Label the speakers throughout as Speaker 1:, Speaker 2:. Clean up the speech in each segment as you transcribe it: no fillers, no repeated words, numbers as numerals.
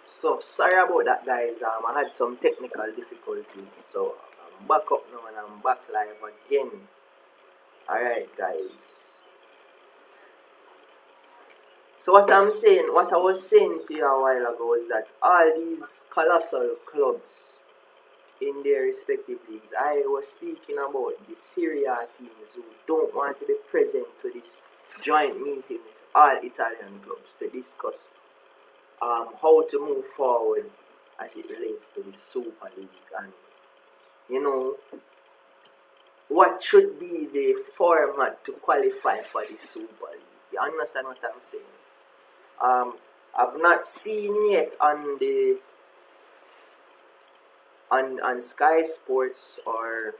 Speaker 1: So sorry about that, guys. I had some technical difficulties, so I'm back up now and I'm back live again. Alright, guys. So what I was saying to you a while ago is that all these colossal clubs in their respective leagues, I was speaking about the Serie A teams who don't want to be present to this joint meeting with all Italian clubs to discuss how to move forward as it relates to the Super League and what should be the format to qualify for the Super League. You understand what I'm saying? I've not seen yet on the on Sky Sports or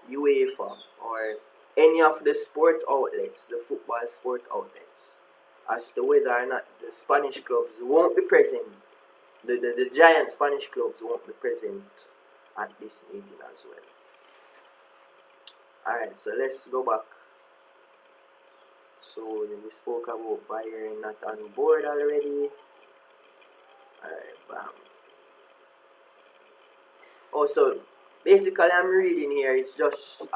Speaker 1: UEFA or any of the sport outlets, the football sport outlets, as to whether or not the Spanish clubs won't be present. The giant Spanish clubs won't be present at this meeting as well. Alright, so let's go back. So we spoke about Bayern not on board already. Alright, bam. Also, basically I'm reading here, it's just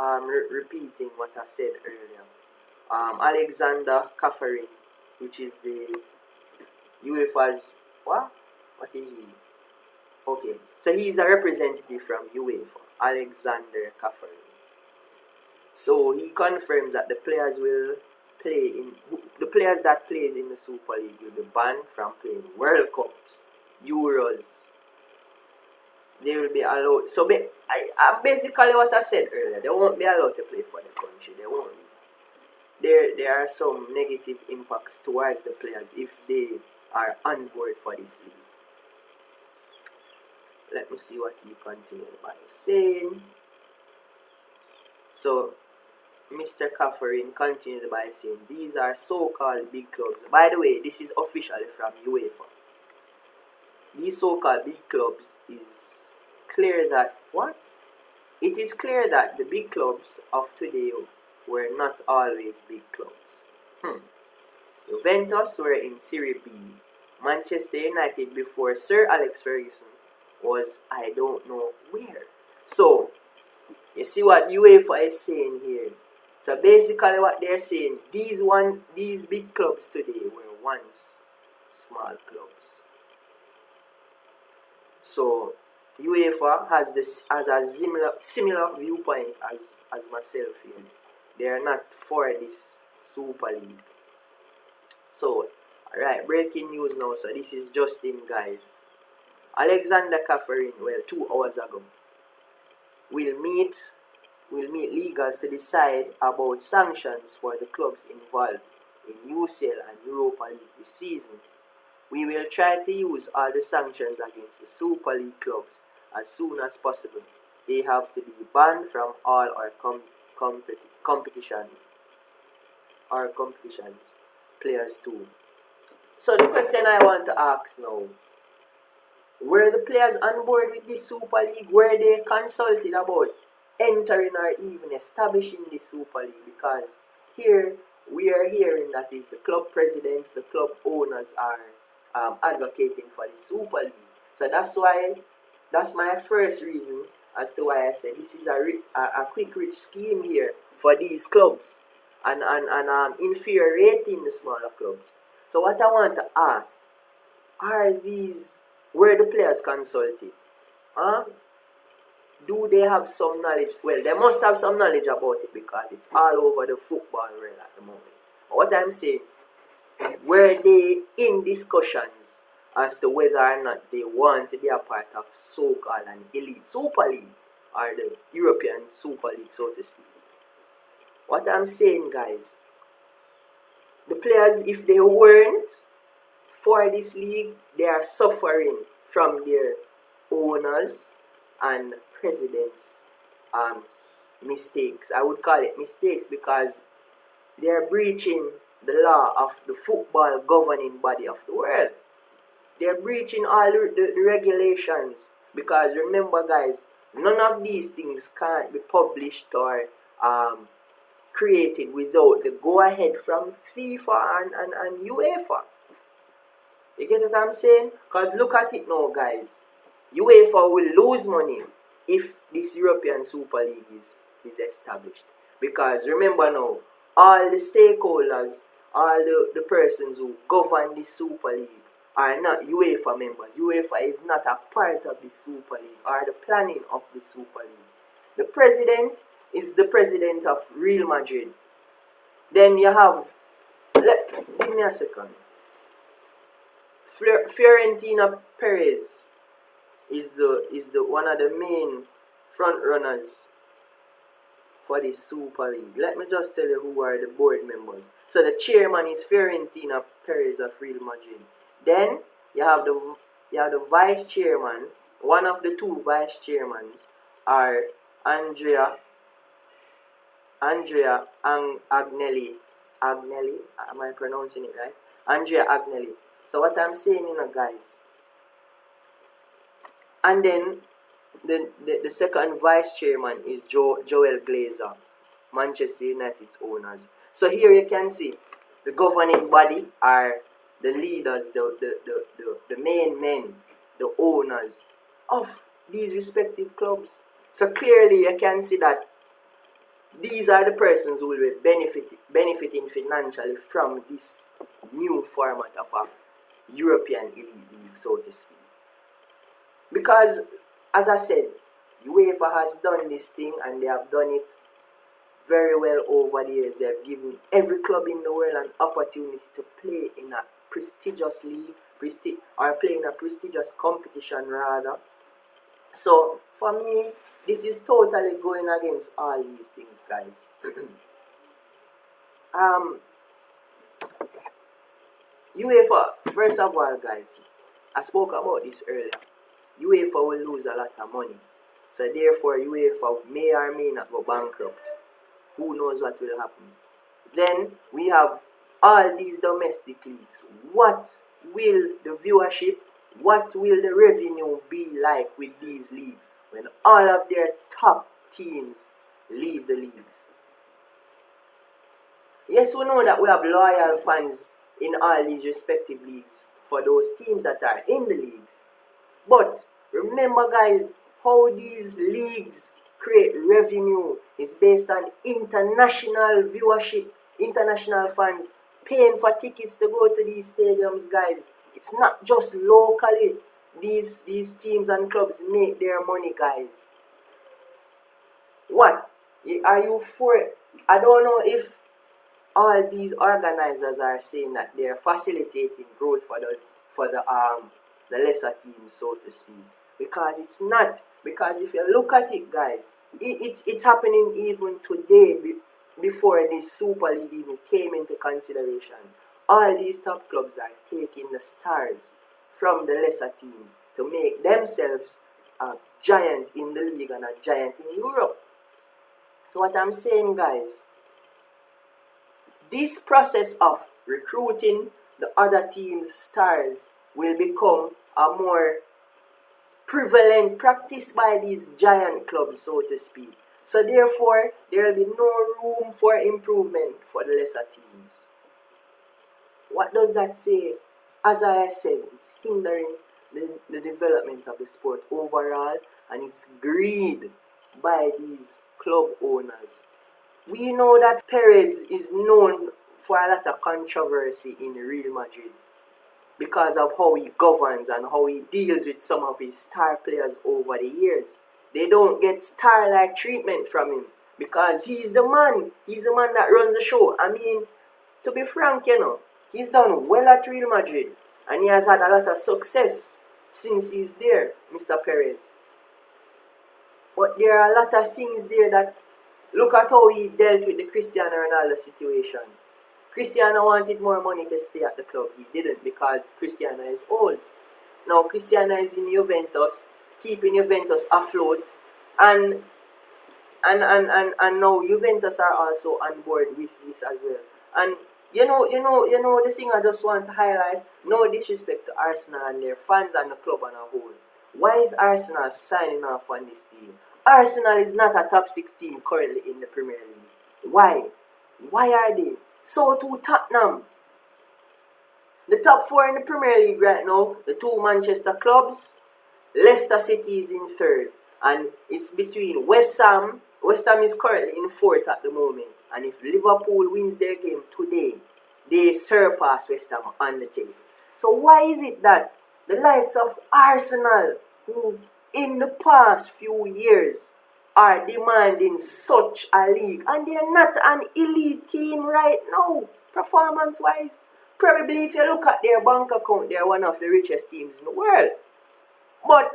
Speaker 1: repeating what I said earlier. Alexander Kaferin, which is the UEFA's, what is he? Okay, so he's a representative from UEFA, Alexander Kaferin. So he confirms that the players that plays in the Super League will be banned from playing World Cups, Euros. They will be allowed. So basically what I said earlier, they won't be allowed to play for the country. They won't. There are some negative impacts towards the players if they are on board for this league. Let me see what he continued by saying. So Mr. Kaferin continued by saying, these are so-called big clubs. By the way, this is officially from UEFA. These so-called big clubs is clear that, what? It is clear that the big clubs of today were not always big clubs. Juventus were in Serie B. Manchester United before Sir Alex Ferguson was I don't know where. So, you see what UEFA is saying here. So basically what they're saying, these big clubs today were once small clubs. So UEFA has a similar viewpoint as myself here. They are not for this Super League. So, alright, breaking news now. So this is just in, guys. Alexander Kaferin, 2 hours ago, will meet leaguers to decide about sanctions for the clubs involved in UCL and Europa League this season. We will try to use all the sanctions against the Super League clubs as soon as possible. They have to be banned from all our competitions, players too. So the question I want to ask now, were the players on board with this Super League? Were they consulted about entering or even establishing the Super League? Because here we are hearing that is the club presidents, the club owners are advocating for the Super League. So that's my first reason as to why I said this is a quick rich scheme here for these clubs and infuriating the smaller clubs. So what I want to ask, were the players consulted? Do they have some knowledge? Well, they must have some knowledge about it because it's all over the football world at the moment. But what I'm saying, were they in discussions as to whether or not they want to be a part of so-called an elite Super League or the European Super League, so to speak? What I'm saying, guys, the players, if they weren't for this league, they are suffering from their owners and presidents' mistakes. I would call it mistakes because they are breaching the law of the football governing body of the world. They are breaching all the regulations because remember, guys, none of these things can't be published or created without the go-ahead from FIFA and UEFA. You get what I'm saying? Because look at it now, guys. UEFA will lose money if this European Super League is established. Because remember now, all the stakeholders, all the persons who govern the Super League are not UEFA members. UEFA is not a part of the Super League or the planning of the Super League. The president is the president of Real Madrid. Then you have, give me a second. Florentino Perez is the one of the main front runners for the Super League. Let me just tell you who are the board members. So the chairman is Florentino Perez of Real Madrid. Then you have the vice chairman. One of the two vice chairmen are Andrea Agnelli. Agnelli, am I pronouncing it right? Andrea Agnelli. So what I'm saying, guys. And then the second vice chairman is Joel Glazer, Manchester United's owners. So here you can see the governing body are the leaders, the main men, the owners of these respective clubs. So clearly you can see that these are the persons who will be benefiting financially from this new format of a European elite league, so to speak. Because, as I said, UEFA has done this thing and they have done it very well over the years. They have given every club in the world an opportunity to play in a prestigious league, or play in a prestigious competition rather. So, for me, this is totally going against all these things, guys. UEFA, first of all, guys, I spoke about this earlier. UEFA will lose a lot of money. So therefore, UEFA may or may not go bankrupt. Who knows what will happen? Then we have all these domestic leagues. What will the viewership, what will the revenue be like with these leagues when all of their top teams leave the leagues? Yes, we know that we have loyal fans in all these respective leagues for those teams that are in the leagues. But remember, guys, how these leagues create revenue is based on international viewership, international fans paying for tickets to go to these stadiums, guys. It's not just locally these teams and clubs make their money, guys. What? Are you for it? I don't know if all these organizers are saying that they're facilitating growth for the lesser teams, so to speak. Because it's not. Because if you look at it, guys, it's happening even today before this Super League even came into consideration. All these top clubs are taking the stars from the lesser teams to make themselves a giant in the league and a giant in Europe. So what I'm saying, guys, this process of recruiting the other team's stars will become a more prevalent practice by these giant clubs, so to speak. So therefore, there will be no room for improvement for the lesser teams. What does that say? As I said, it's hindering the development of the sport overall, and it's greed by these club owners. We know that Perez is known for a lot of controversy in Real Madrid because of how he governs and how he deals with some of his star players over the years. They don't get star-like treatment from him because he's the man. He's the man that runs the show. I mean, to be frank, he's done well at Real Madrid and he has had a lot of success since he's there, Mr. Perez. But there are a lot of things there that, look at how he dealt with the Cristiano Ronaldo situation. Cristiano wanted more money to stay at the club. He didn't because Cristiano is old. Now Cristiano is in Juventus, keeping Juventus afloat, and now Juventus are also on board with this as well. And you know the thing I just want to highlight, no disrespect to Arsenal and their fans and the club on a whole. Why is Arsenal signing off on this deal? Arsenal is not a top 6 team currently in the Premier League. Why? Why are they? So to Tottenham. The top four in the Premier League right now, the two Manchester clubs, Leicester City is in third, and it's between West Ham. West Ham is currently in fourth at the moment, and if Liverpool wins their game today, they surpass West Ham on the table. So why is it that the likes of Arsenal, who in the past few years are demanding such a league, and they're not an elite team right now, performance-wise? Probably if you look at their bank account, they're one of the richest teams in the world. But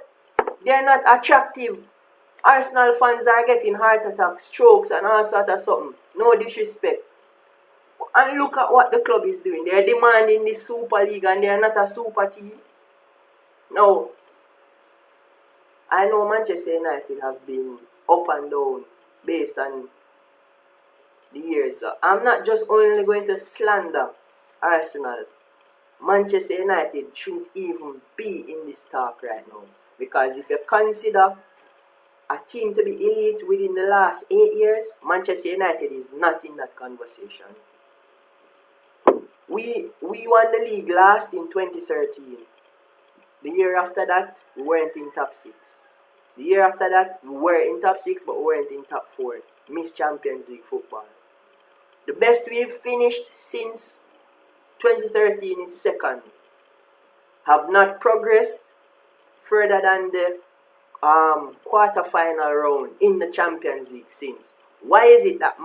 Speaker 1: they're not attractive. Arsenal fans are getting heart attacks, strokes, and all sort of something. No disrespect. And look at what the club is doing. They're demanding the Super League, and they're not a super team. Now, I know Manchester United have been up and down based on the years. So I'm not just only going to slander Arsenal. Manchester United shouldn't even be in this talk right now. Because if you consider a team to be elite within the last 8 years, Manchester United is not in that conversation. We won the league last in 2013. The year after that, we weren't in top 6. The year after that, we were in top 6, but we weren't in top 4. Missed Champions League football. The best we've finished since 2013 is second. Have not progressed further than the quarter-final round in the Champions League since. Why is it that